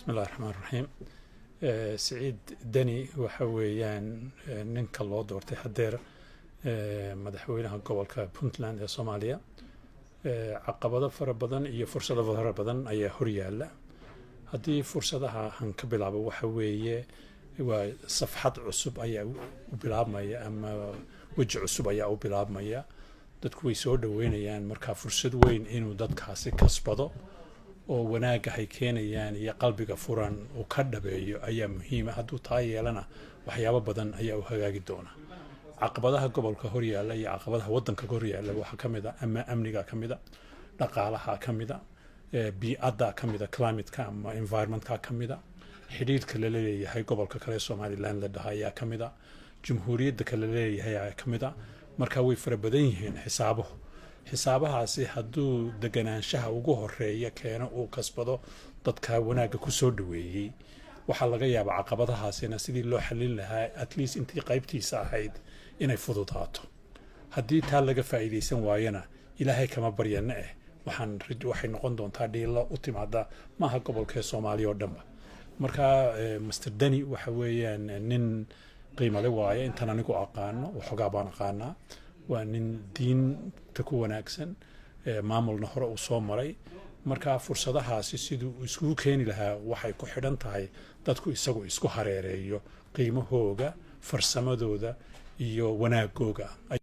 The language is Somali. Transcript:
بسم الله الرحمن الرحيم. سعيد دني وحويان ننك الله دورتي حدير مدحوينها gobolka Puntland ee Soomaaliya. عقبات فربضن iyo fursado farabadan ayaa hor yaala. Haddii fursadaha han ka bilaabo waxa weeye waa safxad cusub ayaa u bilaabmaya ama waji cusub ayaa u bilaabmaya. Dadku way soo dhaweynayaan marka fursad weyn inuu dadkaasi kasbado oo wanaaga ay keenayaan iyo qalbiga furan oo ka dhabeeyo ayaa muhiim ah. Hadduu taa yeelana waxyaabo badan ayaa u hagaagi doona. caqabadaha gobolka hor yaala iyo caqabadaha wadanka hor yaala waxa kamid ah ama amniga kamid ah, dhaqaalaha kamid ah, bii'ada kamid ah, climate-ka ama environment-ka kamid ah, xiriirka la leeyahay gobolka kale Soomaaliland la dhahayaa kamid ah, jamhuuriyadda kale leeyahay kamid ah. Marka way fara badan yihiin xisaabahaasi hadduu deganaanshaha ugu horeeya keeno uu kasbado dadka wanaaga ku soo dhaweeyay waxa laga yaabaa caqabadahaasina sidii loo xalin lahaa at least intii qaybtiisa ahayd inay fududaato. haddii taa laga faa'iideysan waayana ilaahay kama baryana waxay noqon doontaa dhiilo u timaada maaha gobolka Soomaaliya oo dhanba. marka Mr. Dani waxa weeyaan nin qiimo leh waaye intaan anigu aqaano waxoogaa baan aqaanaa. waa nin diinta ku wanaagsan maamulna hore u soo maray. marka fursadahaasi siduu isku keeni lahaa waxay ku xidhan tahay dadku isagu isku hareereeyo qiimahooga, farsamadooda iyo wanaagooga.